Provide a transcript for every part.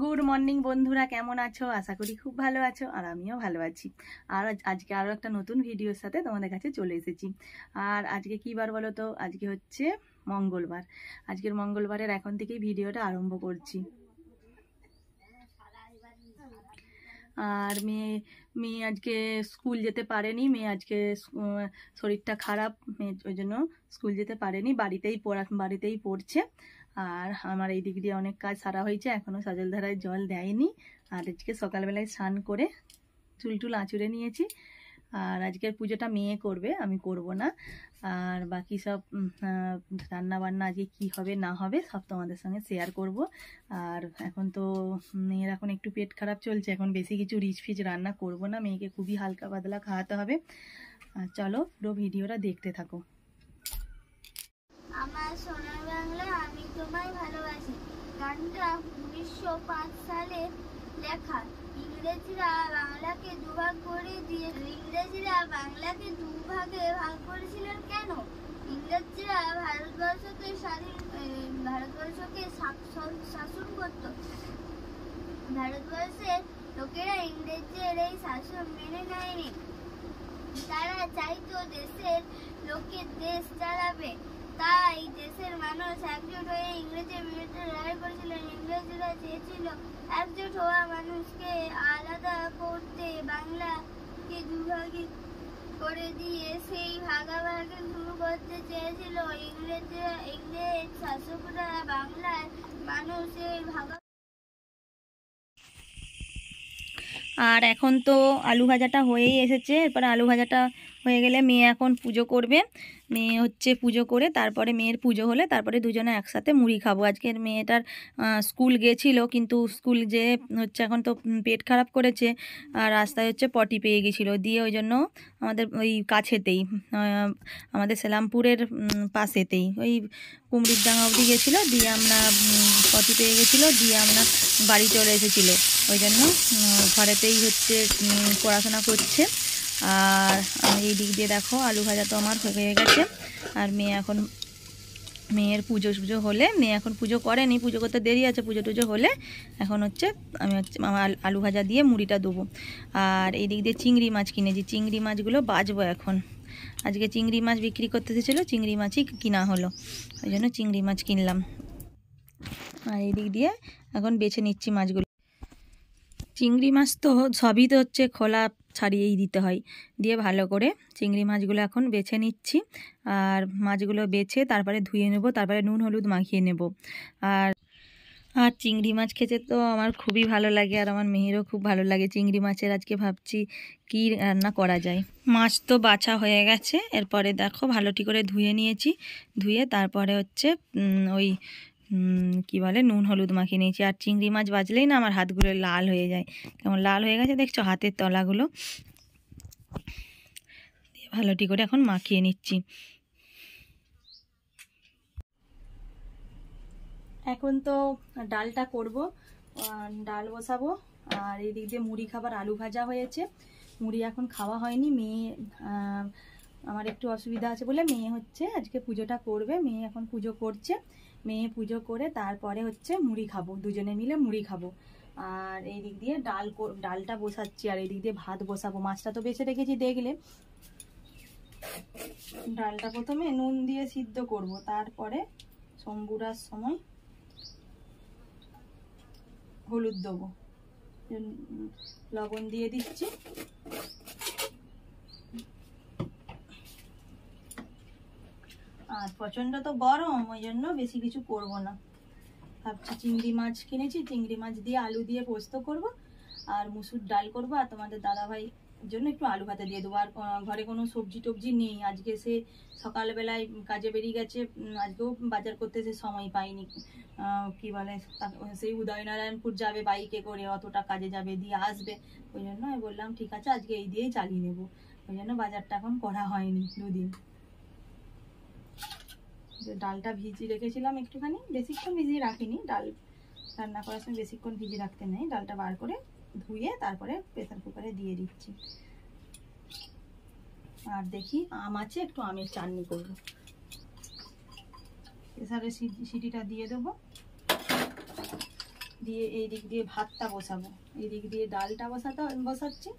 Good morning বন্ধুরা, কেমন আছো? আশা করি খুব ভালো আছো, আর আমিও ভালো আছি। আর আজকে আরও একটা নতুন ভিডিওর সাথে তোমাদের কাছে চলে এসেছি। আর আজকে কী বার বলো তো? আজকে হচ্ছে মঙ্গলবার। আজকের মঙ্গলবারের এখন থেকেই ভিডিওটা আরম্ভ করছি। আর মেয়ে মেয়ে আজকে স্কুল যেতে পারেনি। মেয়ে আজকে শরীরটা খারাপ, মেয়ে ওই জন্য স্কুল যেতে পারেনি, বাড়িতেই পড়ছে। আর আমার এই দিক দিয়ে অনেক কাজ সারা হয়েছে, এখনও সজলধারায় জল দেয়নি। আর আজকে সকালবেলায় স্নান করে চুল আঁচড়ে নিয়েছি। আর আজকের পুজোটা মেয়ে করবে, আমি করব না। আর বাকি সব রান্না বান্না আজকে কি হবে না হবে সব তোমাদের সঙ্গে শেয়ার করব। আর এখন তো মেয়ের এখন একটু পেট খারাপ চলছে, এখন বেশি কিছু রিচ ফিচ রান্না করব না, মেয়েকে খুবই হালকা পাতলা খাওয়াতে হবে। চলো পুরো ভিডিওটা দেখতে থাকো। আমার সোনার বাংলা, আমি তোমায় ভালোবাসি গানটা 1905 সালে লেখা। ইংরেজরা বাংলাকে দুভাগ করেছিলেন কেন? ইংরেজরা ভারতবর্ষকে শাসন করত। ভারতবর্ষের লোকেরা ইংরেজদের এই শাসন মেনে নেয়নি। তারা চাইতো দেশের লোকে দেশ চালাবে। তাই দেশের মানুষ একজোট হয়ে ইংরেজের বিরুদ্ধে লড়াই করেছিলেন। ইংরেজরা চেয়েছিল একজোট হওয়া মানুষকে আলাদা করতে, বাংলাকে দুভাগে করে দিয়ে সেই ভাগাভাগি শুরু করতে চেয়েছিল। ইংরেজ শাসকরা বাংলার মানুষের আর এখন তো আলু ভাজাটা হয়েই এসেছে। এরপরে আলু ভাজাটা হয়ে গেলে মেয়ে এখন পুজো করবে। মেয়ে হচ্ছে পুজো করে তারপরে মেয়ের পুজো হলে তারপরে দুজনে একসাথে মুড়ি খাবো। আজকের মেয়েটার স্কুল গেছিলো, কিন্তু স্কুল যে হচ্ছে এখন তো পেট খারাপ করেছে, আর রাস্তায় হচ্ছে পটি পেয়ে গেছিলো, দিয়ে ওই জন্য আমাদের ওই কাছেতেই আমাদের সেলামপুরের পাশেতেই ওই কুমড়ির ডাঙা অবধি গেছিলো, দিয়ে আমরা পটি পেয়ে গেছিলো, দিয়ে আমরা বাড়ি চলে এসেছিলো। ওই জন্য ঘরেতেই হচ্ছে পড়াশোনা করছে। আর এই দিক দিয়ে দেখো আলু ভাজা তো আমার হয়ে গেছে। আর মেয়ের পুজো হলে, মেয়ে এখন পুজো করেনি, পুজো করতে দেরি আছে, পুজো টুজো হলে এখন হচ্ছে আমি আমার আলু ভাজা দিয়ে মুড়িটা দেবো। আর এই দিক দিয়ে চিংড়ি মাছ কিনেছি, চিংড়ি মাছগুলো বাজবো এখন। আজকে চিংড়ি মাছ বিক্রি করতে এসেছিলো, চিংড়ি মাছই কিনা হলো, ওই জন্য চিংড়ি মাছ কিনলাম। আর এই দিক দিয়ে এখন বেছে নিচ্ছি মাছগুলো। চিংড়ি মাছ তো সবই তো হচ্ছে খোলা ছাড়িয়েই দিতে হয়, দিয়ে ভালো করে চিংড়ি মাছগুলো এখন বেছে নিচ্ছি। আর মাছগুলো বেছে তারপরে ধুয়ে নেব, তারপরে নুন হলুদ মাখিয়ে নেব। আর চিংড়ি মাছ খেতে তো আমার খুবই ভালো লাগে, আর আমার মেয়েরও খুব ভালো লাগে চিংড়ি মাছের। আজকে ভাবছি কি রান্না করা যায়। মাছ তো বাছা হয়ে গেছে, এরপরে দেখো ভালোটি করে ধুয়ে নিয়েছি, ধুয়ে তারপরে হচ্ছে ওই কি বলে নুন হলুদ মাখিয়ে নিয়েছি। আর চিংড়ি মাছ বাজলেই না আমার হাতগুলো লাল হয়ে যায়, কেমন লাল হয়ে গেছে দেখছো হাতের তলাগুলো। ভালোটি করে এখন মাখিয়ে নিচ্ছি। এখন তো ডালটা করব, ডাল বসাবো। আর এই দিক দিয়ে মুড়ি খাবার আলু ভাজা হয়েছে, মুড়ি এখন খাওয়া হয়নি। মেয়ে আমার একটু অসুবিধা আছে বলে মেয়ে হচ্ছে আজকে পুজোটা করবে, মেয়ে এখন পুজো করছে। মেয়ে পুজো করে তারপরে হচ্ছে মুড়ি খাবো, দুজনে মিলে মুড়ি খাবো। আর এই দিক দিয়ে ডালটা বসাচ্ছি, আর এই দিক দিয়ে ভাত বসাবো। মাছটা তো বেছে রেখেছি দেখলে। ডালটা প্রথমে নুন দিয়ে সিদ্ধ করব, তারপরে সম্বুরার সময় হলুদ দেবো, লবণ দিয়ে দিচ্ছি। আর প্রচণ্ড তো গরম, ওই জন্য বেশি কিছু করব না। ভাবছি চিংড়ি মাছ কিনেছি, চিংড়ি মাছ দিয়ে আলু দিয়ে পোস্ত করব, আর মুসুর ডাল করব, আর তোমাদের দাদাভাই জন্য একটু আলু ভাতে দিয়ে দেবো। আর ঘরে কোনো সবজি টবজি নেই, আজকে সে সকালবেলায় কাজে বেরিয়ে গেছে, আজকেও বাজার করতে সে সময় পাইনি। কি বলে সেই উদয়নারায়ণপুর যাবে বাইকে করে, অতটা কাজে যাবে, দিয়ে আসবে। ওই জন্য আমি বললাম ঠিক আছে আজকে এই দিয়েই চালিয়ে নেবো, ওই জন্য বাজারটা এখন করা হয়নি দুদিন। ডালটা ভিজিয়ে রেখেছিলাম একটুখানি, বেশিক্ষণ ভিজিয়ে রাখিনি, ডাল রান্না করার সময় বেশিক্ষণ ভিজিয়ে রাখতে নেই। ডালটা বার করে ধুয়ে তারপরে প্রেসার কুকারে দিয়ে দিচ্ছি। আর দেখি আম আছে, একটু আমের চাটনি করবো। প্রেসারে সিটিটা দিয়ে দেবো। দিয়ে এই দিক দিয়ে ভাতটা বসাবো, এই দিক দিয়ে ডালটা বসাচ্ছি,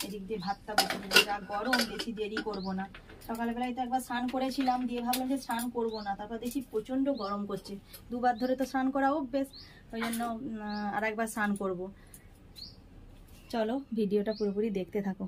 এদিক দিয়ে ভাতটা বসাবো। যা গরম, বেশি দেরি করব না। সকালবেলায় তো একবার স্নান করেছিলাম, দিয়ে ভাবলাম যে স্নান করবো না, তারপর দেখি প্রচণ্ড গরম করছে। দুবার ধরে তো স্নান করা অভ্যেস, ওই জন্য আর একবার স্নান করব। চলো ভিডিওটা পুরোপুরি দেখতে থাকো।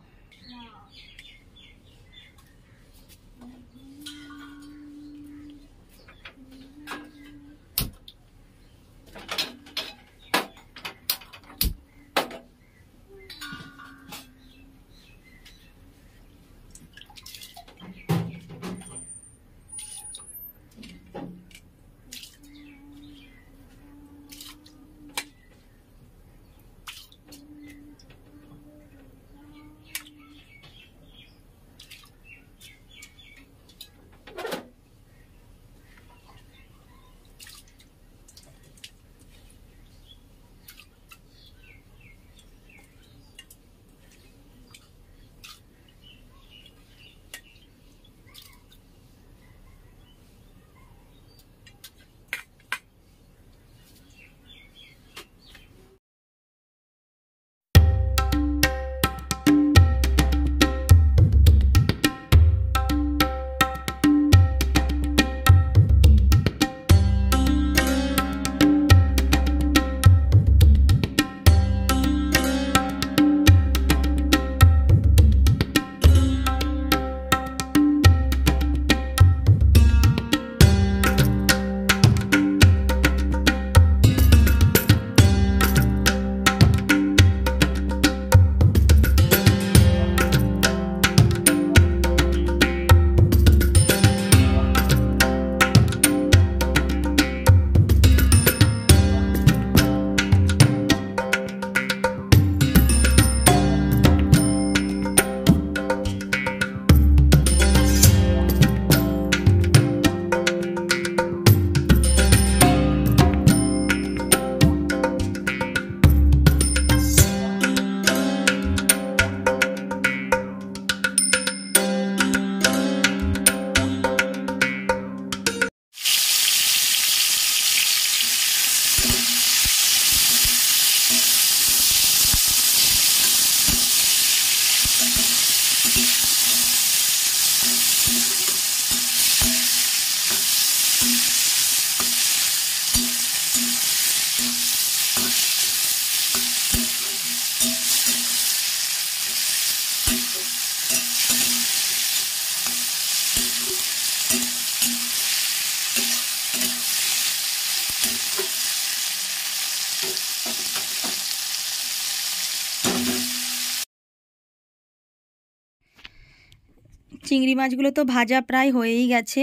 চিংড়ি মাছগুলো তো ভাজা প্রায় হয়েই গেছে,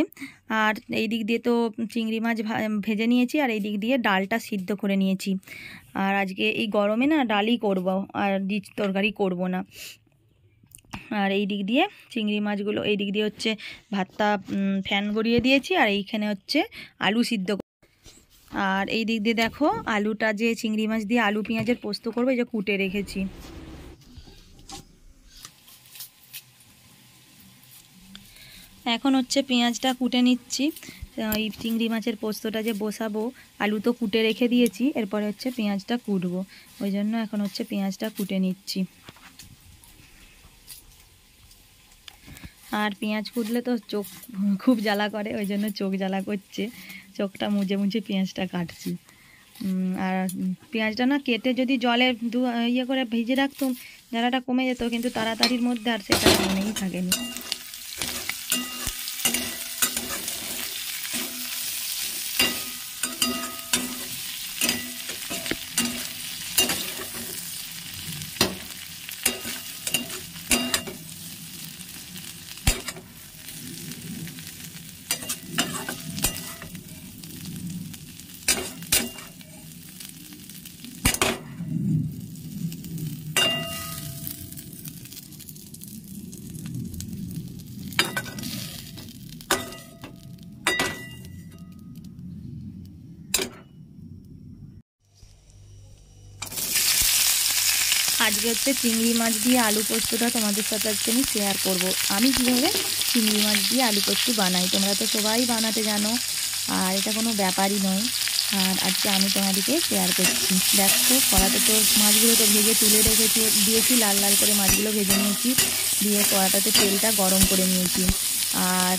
আর এই দিক দিয়ে তো চিংড়ি মাছ ভেজে নিয়েছি, আর এই দিক দিয়ে ডালটা সিদ্ধ করে নিয়েছি। আর আজকে এই গরমে না ডালই করব, আর রিচ তরকারি করব না। আর এই দিক দিয়ে চিংড়ি মাছগুলো, এই দিক দিয়ে হচ্ছে ভাতটা ফ্যান গড়িয়ে দিয়েছি, আর এইখানে হচ্ছে আলু সিদ্ধ। আর এই দিক দিয়ে দেখো আলুটা, যে চিংড়ি মাছ দিয়ে আলু পেঁয়াজের পোস্ত করবো, এই যে কুটে রেখেছি। এখন হচ্ছে পেঁয়াজটা কুটে নিচ্ছি। এই চিংড়ি মাছের পোস্তটা যে বসাবো, আলু তো কুটে রেখে দিয়েছি, এরপরে হচ্ছে পেঁয়াজটা কুটবো, ওই জন্য এখন হচ্ছে পেঁয়াজটা কুটে নিচ্ছি। আর পেঁয়াজ কুটলে তো চোখ খুব জ্বালা করে, ওই জন্য চোখ জ্বালা করছে, চোখটা মুজে মুজে পেঁয়াজটা কাটছি। আর পেঁয়াজটা না কেটে যদি জলে ইয়ে করে ভিজে রাখতাম, জ্বালাটা কমে যেত, কিন্তু তাড়াতাড়ির মধ্যে আর সেটা মনেই থাকেনি। আজকে হচ্ছে চিংড়ি মাছ দিয়ে আলু পোস্তটা তোমাদের সাথে আজকে আমি শেয়ার করব। আমি কীভাবে চিংড়ি মাছ দিয়ে আলু পোস্ত বানাই, তোমরা তো সবাই বানাতে জানো, আর এটা কোনো ব্যাপারই নয়। আর আজকে আমি তোমাদেরকে শেয়ার করছি। দেখো কড়াতে তো মাছগুলো তো ভেজে তুলে রেখেছি দিয়েছি, লাল লাল করে মাছগুলো ভেজে নিয়েছি, দিয়ে কড়াটাতে তেলটা গরম করে নিয়েছি। আর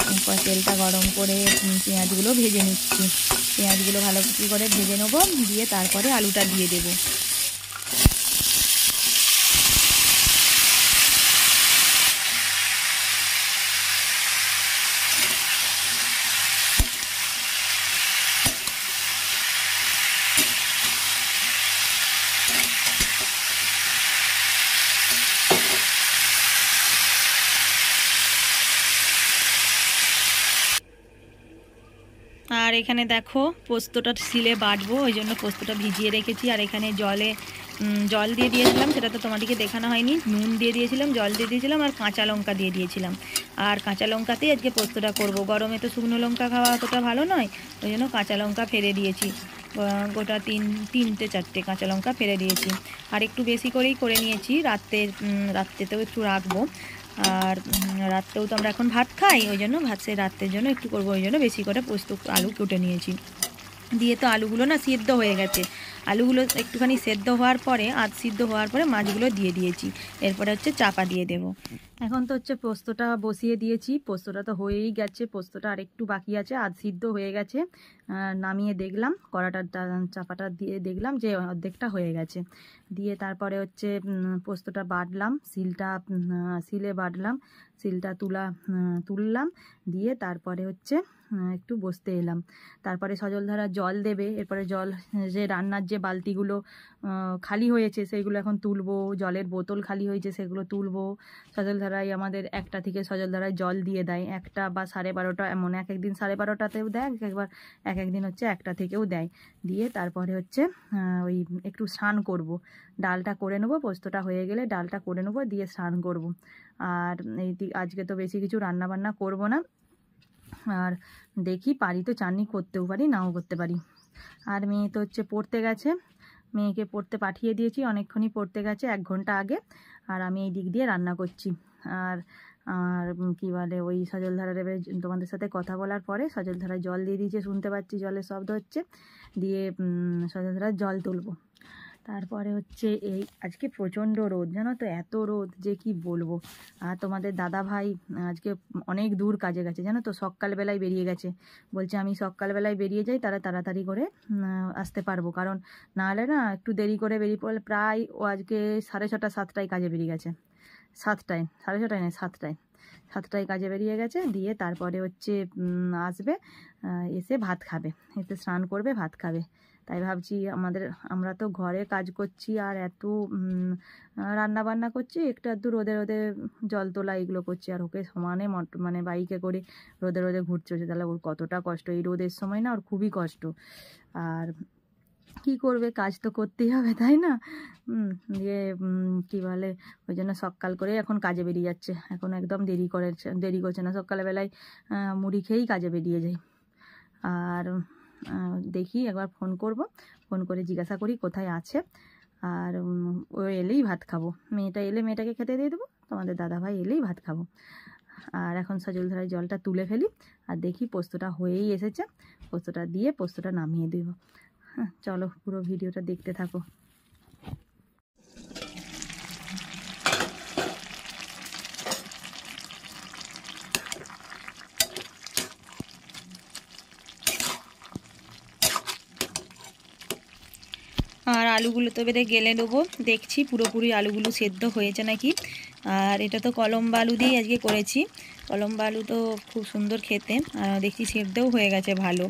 তেলটা গরম করে পেঁয়াজগুলো ভেজে নিচ্ছি। পেঁয়াজগুলো ভালো করে ভেজে নেবো, দিয়ে তারপরে আলুটা দিয়ে দেবো। আর এখানে দেখো পোস্তটা শিলে বাটবো, ওই জন্য পোস্তটা ভিজিয়ে রেখেছি। আর এখানে জল দিয়ে দিয়েছিলাম, সেটা তো তোমাদেরকে দেখানো হয়নি। নুন দিয়ে দিয়েছিলাম, জল দিয়ে দিয়েছিলাম, আর কাঁচা লঙ্কা দিয়ে দিয়েছিলাম। আর কাঁচা লঙ্কাতেই আজকে পোস্তটা করব। গরমে তো শুকনো লঙ্কা খাওয়া অতটা ভালো নয়, ওই জন্য কাঁচা লঙ্কা ফেলে দিয়েছি। গোটা তিনটে চারটে কাঁচা লঙ্কা ফেলে দিয়েছি। আর একটু বেশি করেই করে নিয়েছি, রাত্রেতেও একটু রাখবো। আর রাত্রেও তো আমরা এখন ভাত খাই, ওই জন্য রাত্রের জন্য একটু করবো, ওই জন্য বেশি করে পোস্ত আলু কেটে নিয়েছি। দিয়ে তো আলুগুলো না সিদ্ধ হয়ে গেছে। আলুগুলো একটুখানি সেদ্ধ হওয়ার পরে, সিদ্ধ হওয়ার পরে মাছগুলো দিয়ে দিয়েছি। এরপরে হচ্ছে চাপা দিয়ে দেব। এখন তো হচ্ছে পোস্তটা বসিয়ে দিয়েছি। পোস্তটা তো হয়েই গেছে, পোস্তটা আর একটু বাকি আছে, সিদ্ধ হয়ে গেছে। নামিয়ে দেখলাম, কড়াটার চাপাটা দিয়ে দেখলাম যে অর্ধেকটা হয়ে গেছে। দিয়ে তারপরে হচ্ছে পোস্তটা বাটলাম, শিলে বাটলাম, শিলটা তুললাম। দিয়ে তারপরে হচ্ছে একটু বসতে এলাম। তারপরে সজলধারা জল দেবে। এরপরে যে রান্নার যে বালতিগুলো খালি হয়েছে সেইগুলো এখন তুলবো, জলের বোতল খালি হয়েছে সেগুলো তুলবো। সজলধারায় আমাদের 1টা থেকে সজলধারায় জল দিয়ে দেয়, 1টা বা 12:30 এমন। এক একদিন 12:30তেও দেয়, এক একদিন হচ্ছে 1টা থেকেও দেয়। দিয়ে তারপরে হচ্ছে ওই একটু স্নান করব, ডালটা করে নেবো। পোস্তটা হয়ে গেলে ডালটা করে নেবো, দিয়ে স্নান করব। আর আজকে তো বেশি কিছু রান্না বান্না করব না। আর দেখি পারি তো চাটনি করতেও পারি, নাও করতে পারি। আর মেয়ে তো হচ্ছে পড়তে গেছে, মেয়েকে পড়তে পাঠিয়ে দিয়েছি, অনেকক্ষণই পড়তে গেছে, 1 ঘন্টা আগে। আর আমি এই দিক দিয়ে রান্না করছি। আর আর কি বলে, ওই সজলধারার এবারে তোমাদের সাথে কথা বলার পরে সজলধারায় জল দিয়ে দিয়েছে, শুনতে পাচ্ছি জলের শব্দ হচ্ছে। দিয়ে সজলধারায় জল তুলবো। তারপরে হচ্ছে আজকে প্রচণ্ড রোদ, জানো তো, এত রোদ যে কি বলবো। আর তোমাদের দাদা ভাই আজকে অনেক দূর কাজে গেছে, জানো তো, সকালবেলায় বেরিয়ে গেছে। বলছে আমি সকালবেলায় বেরিয়ে যাই, তারা তাড়াতাড়ি করে আসতে পারবো, কারণ নাহলে না একটু দেরি করে বেরিয়ে পড়লে, প্রায় ও আজকে 6:30 7টায় কাজে বেরিয়ে গেছে। 7টায়, 6:30 নয়, 7টায় কাজে বেরিয়ে গেছে। দিয়ে তারপরে হচ্ছে আসবে, এসে ভাত খাবে, এতে স্নান করবে, ভাত খাবে। তাই ভাবছি আমরা তো ঘরে কাজ করছি, আর এত রান্না বান্না করছি, একটু আধটু রোদে জল তোলা এগুলো করছি, আর ওকে সমানে মানে বাইকে করে রোদে ঘুরতে হচ্ছে। তাহলে ওর কতটা কষ্ট, এই রোদের সময় না ওর খুবই কষ্ট। আর কি করবে, কাজ তো করতেই হবে, তাই না? দিয়ে কি বলে, ওই জন্য সকাল করে এখন কাজে বেরিয়ে যাচ্ছে। এখন একদম দেরি করছে না, সকালবেলায় মুড়ি খেয়েই কাজে বেরিয়ে যায়। আর দেখি একবার ফোন করে জিজ্ঞাসা করি কোথায় আছে। আর ও এলেই ভাত খাবো, মেয়েটা এলে মেয়েটাকে খেতে দিয়ে দেবো, তোমাদের দাদাভাই এলেই ভাত খাবো। আর এখন সজলধারায় জলটা তুলে ফেলি, আর দেখি পোস্তটা হয়েই এসেছে, পোস্তটা দিয়ে পোস্তটা নামিয়ে দেব। হ্যাঁ, চলো পুরো ভিডিওটা দেখতে থাকো। আর আলুগুলো তো এবারে গেলে নেবো, দেখছি পুরোপুরি আলুগুলো সেদ্ধ হয়েছে নাকি। আর এটা তো কলম্বা আলু দিয়েই আজকে করেছি। কলম্বা আলু তো খুব সুন্দর খেতে, আর দেখছি সেদ্ধও হয়ে গেছে ভালো।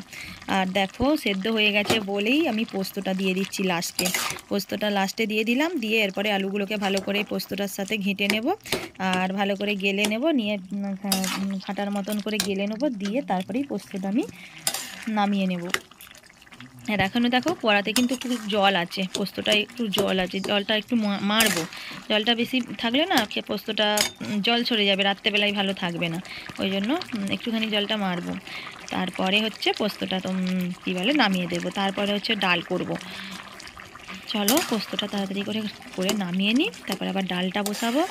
আর দেখো সেদ্ধ হয়ে গেছে বলেই আমি পোস্তটা দিয়ে দিচ্ছি লাস্টে। পোস্তটা লাস্টে দিয়ে দিলাম, দিয়ে এরপরে আলুগুলোকে ভালো করে পোস্তটার সাথে ঘেঁটে নেব, আর ভালো করে গেলে নেব, নিয়ে ঘাঁটার মতন করে গেলে নেব, দিয়ে তারপরেই পোস্তটা আমি নামিয়ে নেব। আর এখনও দেখো কড়াতে কিন্তু একটু জল আছে, পোস্তটা একটু জল আছে, জলটা একটু মারবো। জলটা বেশি থাকলে না পোস্তটা জল ছড়ে যাবে, রাত্রেবেলায় ভালো থাকবে না, ওই জন্য একটুখানি জলটা মারবো। তারপরে হচ্ছে পোস্তটা তো কী বলে নামিয়ে দেবো। তারপরে হচ্ছে ডাল করব। চলো পোস্তটা তাড়াতাড়ি করে করে নামিয়ে নিই, তারপরে আবার ডালটা বসাবো।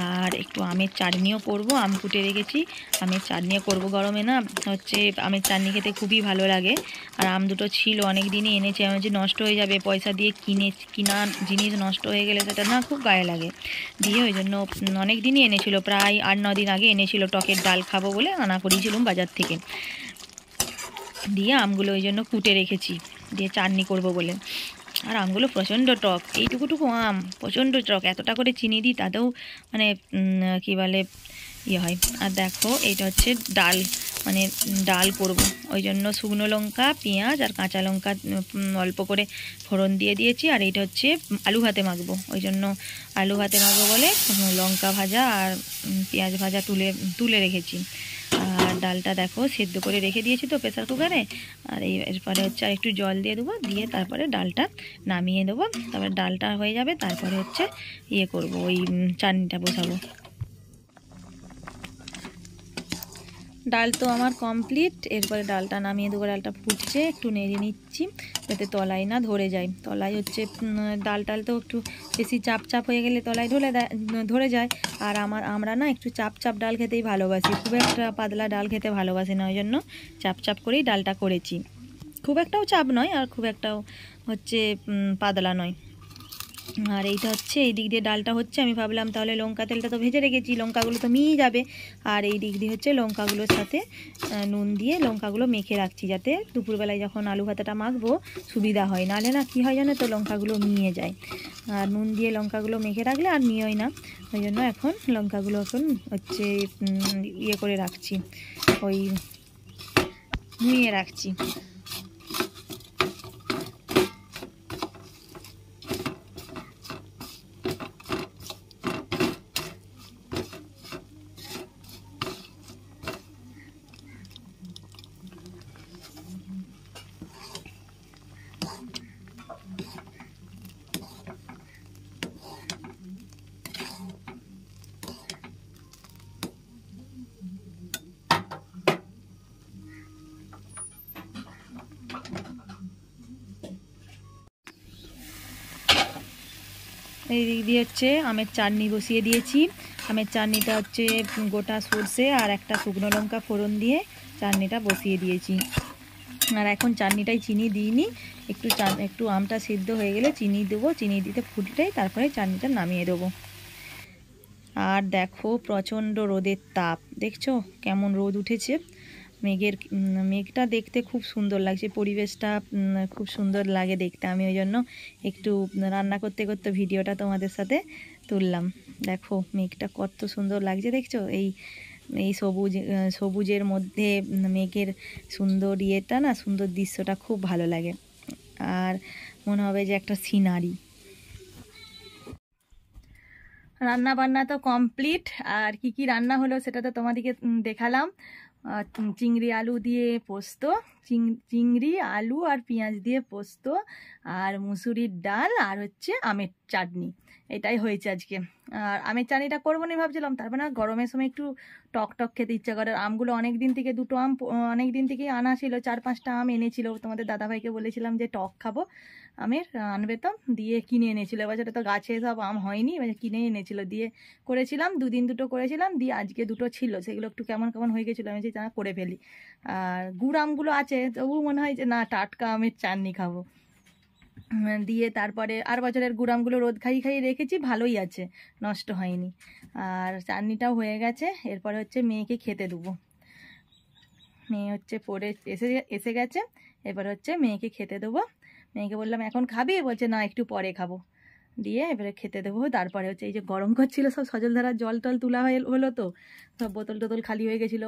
আর একটু আমের চাটনিও করব, আম কুটে রেখেছি, আমের চাটনিও করব। গরমে না হচ্ছে আমের চাটনি খেতে খুবই ভালো লাগে। আর আম দুটো ছিল অনেক দিনই এনেছি, আমি যে নষ্ট হয়ে যাবে, পয়সা দিয়ে কিনা জিনিস নষ্ট হয়ে গেলে সেটা না খুব গায়ে লাগে। দিয়ে ওই জন্য অনেক দিনই এনেছিল, প্রায় 8-9 দিন আগে এনেছিল, টকের ডাল খাবো বলে আনা করিয়েছিলাম বাজার থেকে। দিয়ে আমগুলো ওই জন্য কুটে রেখেছি, দিয়ে চাটনি করব বলে। আর আমগুলো প্রচণ্ড টক, এইটুকুটুকু আম প্রচণ্ড টক, এতটা করে চিনি দিই তাতেও মানে কী বলে ইয়ে হয়। আর দেখো এইটা হচ্ছে ডাল, মানে ডাল করব, ওই জন্য শুকনো লঙ্কা, পেঁয়াজ আর কাঁচা লঙ্কা অল্প করে ফোড়ন দিয়ে দিয়েছি। আর এইটা হচ্ছে আলু ভাতে মাখবো, ওই জন্য আলু ভাতে মাখবো বলে লঙ্কা ভাজা আর পেঁয়াজ ভাজা তুলে রেখেছি। আর ডালটা দেখো সেদ্ধ করে রেখে দিয়েছি তো প্রেসার কুকারে। আর এরপরে হচ্ছে আর একটু জল দিয়ে দেবো, দিয়ে তারপরে ডালটা নামিয়ে দেবো। তারপরে ডালটা হয়ে যাবে, তারপরে হচ্ছে ইয়ে করব, ওই চাটনিটা বসাবো। ডাল তো আমার কমপ্লিট, এরপরে ডালটা নামিয়ে দেবো। ডালটা ফুটছে, একটু নেড়ে নিচ্ছি যাতে তলায় না ধরে যায়। তলায় হচ্ছে ডাল তো একটু বেশি চাপ হয়ে গেলে তলায় ধরে যায়। আর আমরা না একটু চাপ ডাল খেতেই ভালোবাসি, খুব একটা পাতলা ডাল খেতে ভালোবাসি না, ওই জন্য চাপ করেই ডালটা করেছি। খুব একটাও চাপ নয় আর খুব একটাও হচ্ছে পাতলা নয়। আর এইটা হচ্ছে এই দিক দিয়ে ডালটা হচ্ছে, আমি ভাবলাম তাহলে লঙ্কা তেলটা তো ভেজে রেখেছি, লঙ্কাগুলো তো মিয়ে যাবে। আর এই দিক দিয়ে হচ্ছে লঙ্কাগুলোর সাথে নুন দিয়ে লঙ্কাগুলো মেখে রাখছি, যাতে দুপুরবেলায় যখন আলু ভাতাটা মাখবো সুবিধা হয়। নাহলে না কী হয় জানো তো, লঙ্কাগুলো মিয়ে যায়। আর নুন দিয়ে লঙ্কাগুলো মেখে রাখলে আর মিয়োয় না, ওই জন্য এখন লঙ্কাগুলো হচ্ছে ইয়ে করে রাখছি, ওই মুইয়ে রাখছি। এই দিক দিয়ে হচ্ছে আমের চাটনি বসিয়ে দিয়েছি। আমের চাটনিটা হচ্ছে গোটা সর্ষে আর একটা শুকনো লঙ্কা ফোড়ন দিয়ে চাটনিটা বসিয়ে দিয়েছি। আর এখন চাটনিটায় চিনি দিইনি, একটু আমটা সিদ্ধ হয়ে গেলে চিনি দেবো, চিনি দিতে ফুটলেই তারপরে চাটনিটা নামিয়ে দেবো। আর দেখো প্রচণ্ড রোদের তাপ, দেখছো কেমন রোদ উঠেছে। মেঘটা দেখতে খুব সুন্দর লাগছে, পরিবেশটা খুব সুন্দর লাগে দেখতে। আমি ওই জন্য একটু রান্না করতে করতে ভিডিওটা তোমাদের সাথে তুললাম। দেখো মেঘটা কত সুন্দর লাগছে, দেখছো এই সবুজের মধ্যে মেঘের সুন্দর ইয়েটা না, সুন্দর দৃশ্যটা খুব ভালো লাগে। আর মনে হবে যে একটা সিনারি। রান্না বান্না তো কমপ্লিট, আর কি রান্না হলো সেটা তো তোমাদেরকে দেখালাম। চিংড়ি আলু দিয়ে পোস্ত, চিংড়ি আলু আর পেঁয়াজ দিয়ে পোস্ত, আর মুসুরির ডাল, আর হচ্ছে আমের চাটনি, এটাই হয়েছে আজকে। আর আমের চাটনিটা করবো না ভাবছিলাম, তারপর না গরমের সময় একটু টক খেতে ইচ্ছা করে। আমগুলো অনেক দিন থেকে অনেক দিন থেকেই আনা ছিল, 4-5টা আম এনেছিল। তোমাদের দাদাভাইকে বলেছিলাম যে টক খাবো আমের, আনবে তো, দিয়ে কিনে এনেছিল। এবার সেটা তো গাছে সব আম হয়নি, এবার কিনে এনেছিল, দিয়ে করেছিলাম। 2 দিন দুটো করেছিলাম, দিয়ে আজকে দুটো ছিল, সেগুলো একটু কেমন হয়ে গেছিলো, আমি যে করে ফেলি। আর গুড় আমগুলো আছে, তবু মনে হয় যে না টাটকা আমের চাটনি খাবো। দিয়ে তারপরে আর বছরের গুড় আমগুলো রোদ খাইয়ে রেখেছি, ভালোই আছে, নষ্ট হয়নি। আর চাটনিটাও হয়ে গেছে, এরপরে হচ্ছে মেয়েকে খেতে দেবো। মেয়ে হচ্ছে পড়ে এসে গেছে, এবার হচ্ছে মেয়েকে খেতে দেবো। মেয়েকে বললাম এখন খাবি, বলছে না একটু পরে খাবো। দিয়ে এবারে খেতে দেবো। তারপরে হচ্ছে এই যে গরম করছিল, সব সজলধারার জল টল তোলা হলো তো, সব বোতল টোতল খালি হয়ে গেছিলো,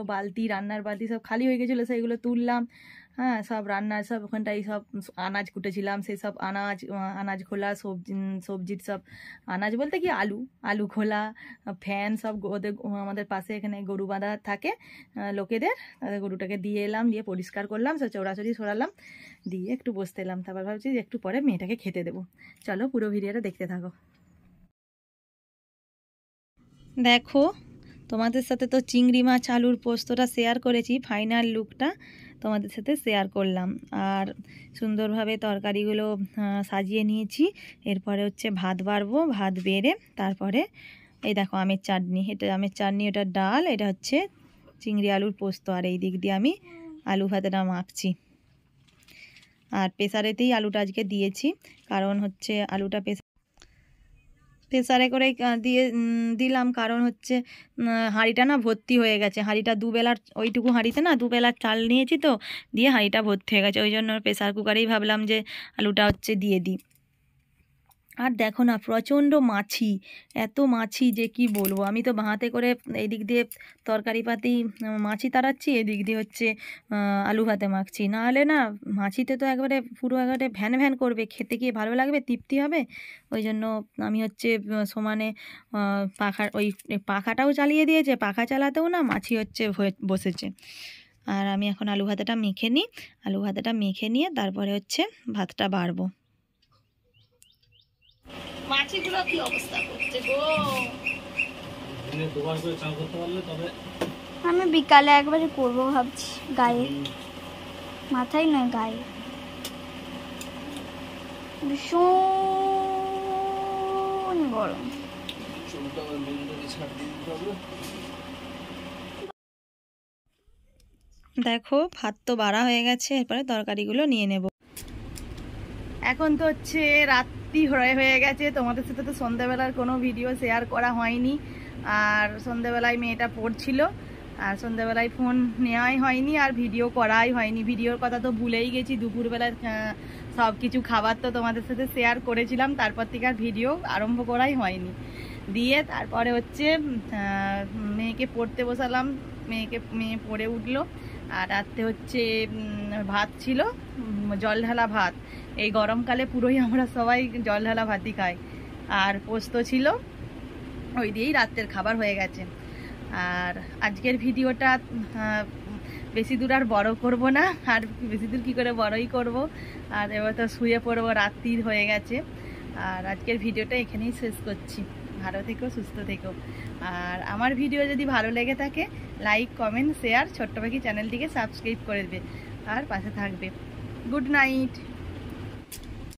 রান্নার বালতি সব খালি হয়ে গেছিলো, সেইগুলো তুললাম। হ্যাঁ, সব রান্নার সব ওখানটাই সব আনাজ কুটেছিলাম, সেই সব আনাজ খোলা, সবজির সব আনাজ বলতে কি আলু খোলা, ফ্যান সব আমাদের পাশে এখানে গরু বাঁধা থাকে লোকেদের, তাদের গরুটাকে দিয়ে এলাম, দিয়ে পরিষ্কার করলাম, সব চৌড়াচড়ি সরালাম, দিয়ে একটু বসতে এলাম। তারপর ভাবছি যে একটু পরে মেয়েটাকে খেতে দেবো। চলো পুরো ভিডিওটা দেখতে থাকো। দেখো তোমাদের সাথে তো চিংড়ি মাছ আলুর পোস্তটা শেয়ার করেছি, ফাইনাল লুকটা তোমাদের সাথে শেয়ার করলাম। আর সুন্দরভাবে তরকারিগুলো সাজিয়ে নিয়েছি। এরপরে হচ্ছে ভাত বাড়বো, ভাত বেড়ে তারপরে এই দেখো আমের চাটনি, এটা আমের চাটনি, ওটা ডাল, এটা হচ্ছে চিংড়ি আলুর পোস্ত, আর এই দিক দিয়ে আমি আলু ভাতেটা মাখছি। আর প্রেসারেতেই আলুটা আজকে দিয়েছি, কারণ হচ্ছে আলুটা প্রেসারে করে দিয়ে দিলাম, কারণ হচ্ছে হাঁড়িটা না ভর্তি হয়ে গেছে। হাঁড়িটা দুবেলার, ওইটুকু হাঁড়িতে না দুবেলার চাল নিয়েছি তো, দিয়ে হাঁড়িটা ভর্তি হয়ে গেছে। ওই জন্য প্রেসার কুকারেই ভাবলাম যে আলুটা হচ্ছে দিয়ে দিই। আর দেখো না প্রচণ্ড মাছি, এত মাছি যে কি বলবো। আমি তো হাতে করে এই দিক দিয়ে তরকারি পাতি মাছি তাড়াচ্ছি, এদিক দিয়ে হচ্ছে আলু ভাতে মাখছি, নাহলে না মাছিতে তো একবারে পুরো একবারে ভ্যান ভ্যান করবে, খেতে গিয়ে ভালো লাগবে, তৃপ্তি হবে। ওই জন্য আমি হচ্ছে সমানে ওই পাখাটাও চালিয়ে দিয়েছে, পাখা চালাতেও না মাছি হচ্ছে বসেছে। আর আমি এখন আলু ভাতেটা মেখে নিই, আলু ভাতেটা মেখে নিয়ে তারপরে হচ্ছে ভাতটা বাড়বো। মাছিগুলো কি অবস্থা করছে গো। দুবার করে চান করতে পারলে তবে আমি বিকালে একবারে করবো ভাবছি, গায়ে মাথায় নয় গায়ে। ভীষণ গরম। দেখো ভাত তো বাড়া হয়ে গেছে, এরপরে তরকারিগুলো নিয়ে নেব। এখন তো হচ্ছে রাত্রি হয়ে গেছে। তোমাদের সাথে তো সন্ধ্যাবেলার কোনো ভিডিও শেয়ার করা হয়নি, আর সন্ধ্যাবেলায় মেয়েটা পড়ছিল, আর সন্ধ্যাবেলায় ফোন নেওয়াই হয়নি, আর ভিডিও করাই হয়নি। ভিডিওর কথা তো ভুলেই গেছি। দুপুরবেলার সব কিছু খাবার তো তোমাদের সাথে শেয়ার করেছিলাম, তারপর থেকে আর ভিডিও আরম্ভ করাই হয়নি। দিয়ে তারপরে হচ্ছে মেয়েকে পড়তে বসালাম, মেয়ে পড়ে উঠলো। আর রাত্রে হচ্ছে ভাত ছিল, জল ঢালা ভাত। এই গরমকালে পুরোই আমরা সবাই জল ঢালা ভাতই খাই। আর পোস্ত ছিল, ওই দিয়েই রাত্রের খাবার হয়ে গেছে। আর আজকের ভিডিওটা বেশি দূর আর বড় করব না, আর বেশি দূর কী করে বড়ই করব। আর এবার তো শুয়ে পড়বো, রাত্রির হয়ে গেছে। আর আজকের ভিডিওটা এখানেই শেষ করছি। ভালো থেকো, সুস্থ থেকো। আর আমার ভিডিও যদি ভালো লেগে থাকে লাইক, কমেন্ট, শেয়ার, ছোট্ট পাখি চ্যানেলটিকে সাবস্ক্রাইব করে দেবে আর পাশে থাকবে। Good night.